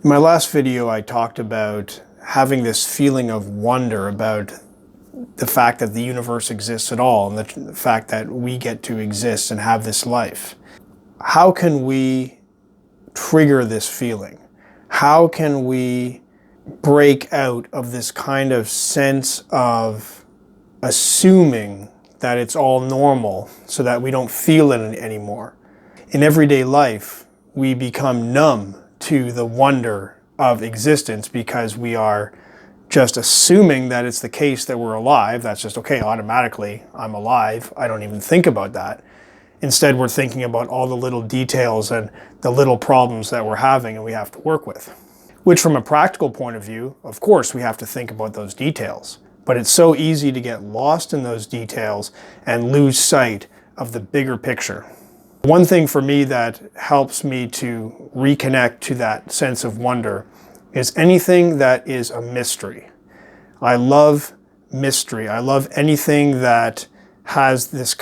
In my last video, I talked about having this feeling of wonder about the fact that the universe exists at all and the fact that we get to exist and have this life. How can we trigger this feeling? How can we break out of this kind of sense of assuming that it's all normal so that we don't feel it anymore? In everyday life, we become numb to the wonder of existence because we are just assuming that it's the case that we're alive. That's just okay, automatically, I'm alive. I don't even think about that. Instead, we're thinking about all the little details and the little problems that we're having and we have to work with. Which from a practical point of view, of course, we have to think about those details. But it's so easy to get lost in those details and lose sight of the bigger picture. One thing for me that helps me to reconnect to that sense of wonder is anything that is a mystery. I love mystery. I love anything that has this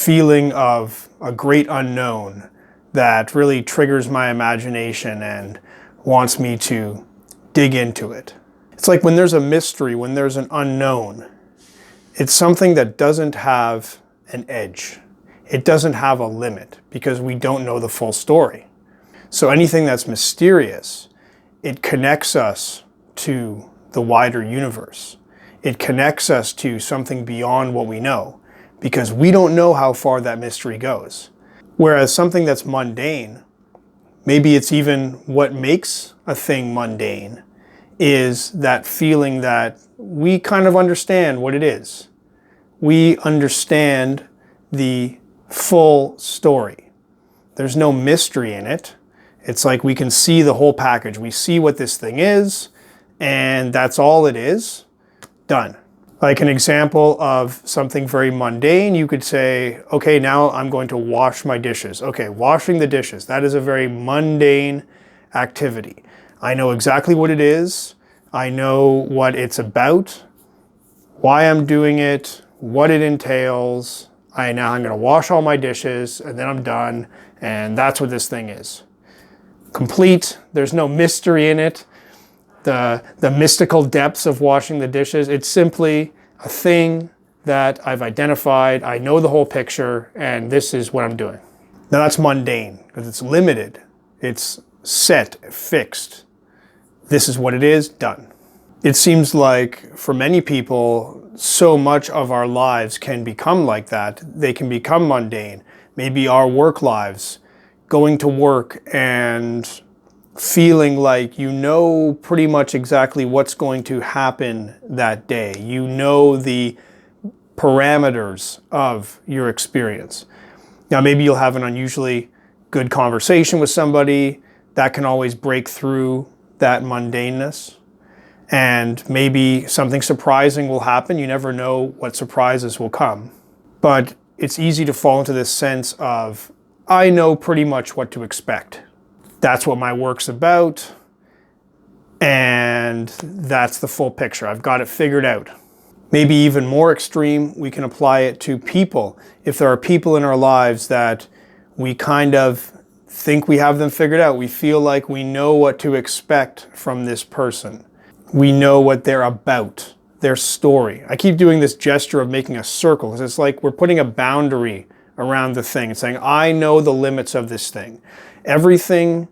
feeling of a great unknown that really triggers my imagination and wants me to dig into it. It's like when there's a mystery, when there's an unknown, it's something that doesn't have an edge. It doesn't have a limit because we don't know the full story. So anything that's mysterious, it connects us to the wider universe. It connects us to something beyond what we know because we don't know how far that mystery goes. Whereas something that's mundane, maybe it's even what makes a thing mundane, is that feeling that we kind of understand what it is. We understand the full story. There's no mystery in it. It's like we can see the whole package. We see what this thing is, and that's all it is. Done. Like an example of something very mundane, you could say, okay, now I'm going to wash my dishes. Okay, washing the dishes. That is a very mundane activity. I know exactly what it is. I know what it's about, why I'm doing it, what it entails. I'm going to wash all my dishes and then I'm done. And that's what this thing is. Complete. There's no mystery in it. The mystical depths of washing the dishes. It's simply a thing that I've identified. I know the whole picture and this is what I'm doing. Now that's mundane because it's limited. It's set, fixed. This is what it is, done. It seems like for many people, so much of our lives can become like that. They can become mundane. Maybe our work lives, going to work and feeling like you know pretty much exactly what's going to happen that day. You know the parameters of your experience. Now maybe you'll have an unusually good conversation with somebody that can always break through that mundaneness. And maybe something surprising will happen. You never know what surprises will come. But it's easy to fall into this sense of, I know pretty much what to expect. That's what my work's about. And that's the full picture. I've got it figured out. Maybe even more extreme, we can apply it to people. If there are people in our lives that we kind of think we have them figured out, we feel like we know what to expect from this person. We know what they're about, their story. I keep doing this gesture of making a circle because it's like we're putting a boundary around the thing. It's saying, I know the limits of this thing. Everything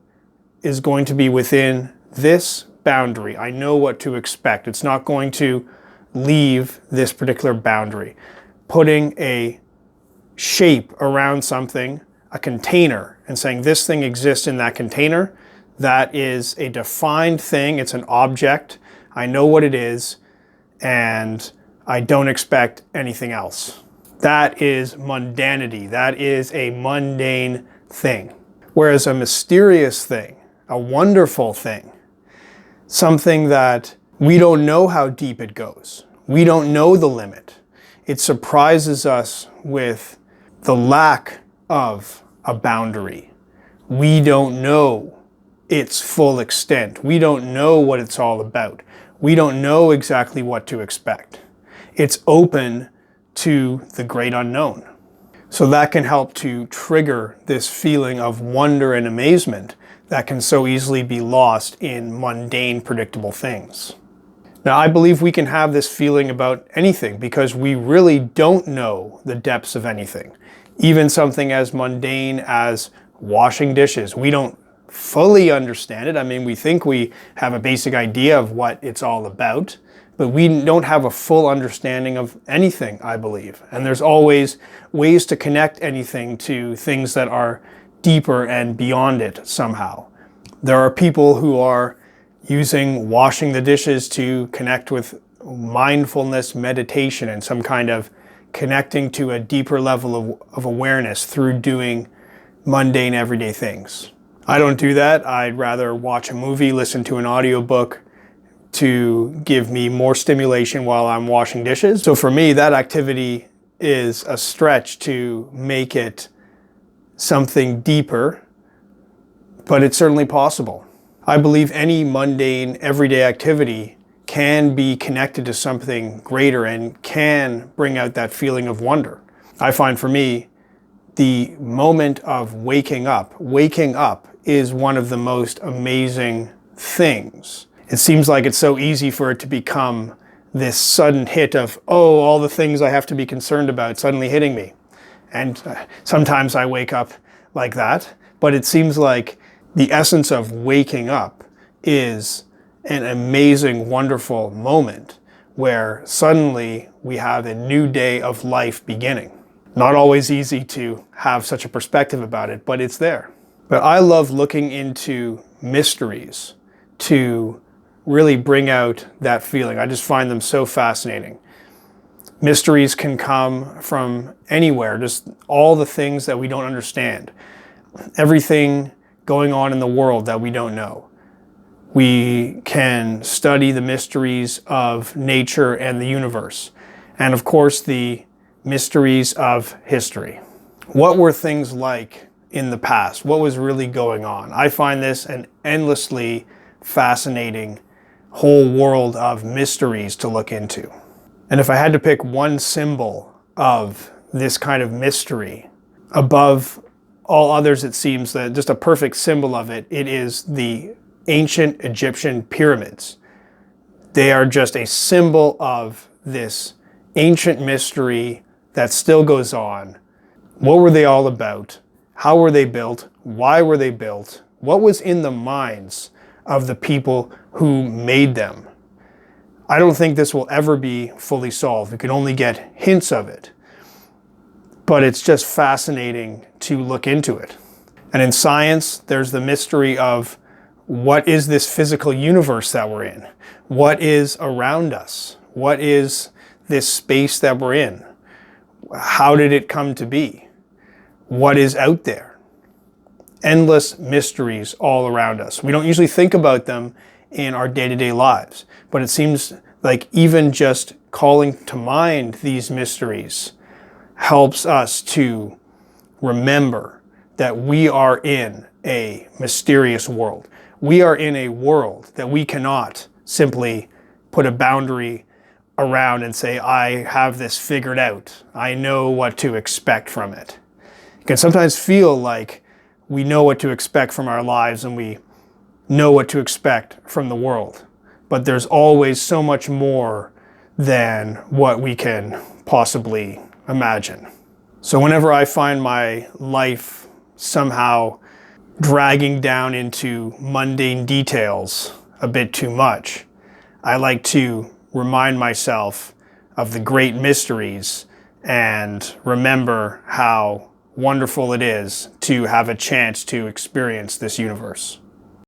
is going to be within this boundary. I know what to expect. It's not going to leave this particular boundary. Putting a shape around something, a container, and saying this thing exists in that container, that is a defined thing. It's an object. I know what it is, and I don't expect anything else. That is mundanity. That is a mundane thing. Whereas a mysterious thing, a wonderful thing, something that we don't know how deep it goes. We don't know the limit. It surprises us with the lack of a boundary. We don't know its full extent. We don't know what it's all about. We don't know exactly what to expect. It's open to the great unknown. So that can help to trigger this feeling of wonder and amazement that can so easily be lost in mundane, predictable things. Now, I believe we can have this feeling about anything because we really don't know the depths of anything. Even something as mundane as washing dishes. We don't fully understand it. I mean, we think we have a basic idea of what it's all about, but we don't have a full understanding of anything, I believe. And there's always ways to connect anything to things that are deeper and beyond it somehow. There are people who are using washing the dishes to connect with mindfulness meditation and some kind of connecting to a deeper level of awareness through doing mundane everyday things. I don't do that. I'd rather watch a movie, listen to an audiobook to give me more stimulation while I'm washing dishes. So for me, that activity is a stretch to make it something deeper, but it's certainly possible. I believe any mundane, everyday activity can be connected to something greater and can bring out that feeling of wonder. I find for me, the moment of waking up is one of the most amazing things. It seems like it's so easy for it to become this sudden hit of, oh, all the things I have to be concerned about suddenly hitting me. And sometimes I wake up like that, but it seems like the essence of waking up is an amazing, wonderful moment where suddenly we have a new day of life beginning. Not always easy to have such a perspective about it, but it's there. But I love looking into mysteries to really bring out that feeling. I just find them so fascinating. Mysteries can come from anywhere, just all the things that we don't understand. Everything going on in the world that we don't know. We can study the mysteries of nature and the universe. And of course, the mysteries of history. What were things like in the past? What was really going on? I find this an endlessly fascinating whole world of mysteries to look into. And if I had to pick one symbol of this kind of mystery above all others, it seems that just a perfect symbol of it, it is the ancient Egyptian pyramids. They are just a symbol of this ancient mystery that still goes on. What were they all about? How were they built? Why were they built? What was in the minds of the people who made them? I don't think this will ever be fully solved. We can only get hints of it. But it's just fascinating to look into it. And in science, there's the mystery of what is this physical universe that we're in? What is around us? What is this space that we're in? How did it come to be? What is out there? Endless mysteries all around us. We don't usually think about them in our day-to-day lives, but it seems like even just calling to mind these mysteries helps us to remember that we are in a mysterious world. We are in a world that we cannot simply put a boundary around and say, I have this figured out. I know what to expect from it. It can sometimes feel like we know what to expect from our lives and we know what to expect from the world. But there's always so much more than what we can possibly imagine. So whenever I find my life somehow dragging down into mundane details a bit too much, I like to remind myself of the great mysteries and remember how wonderful it is to have a chance to experience this universe.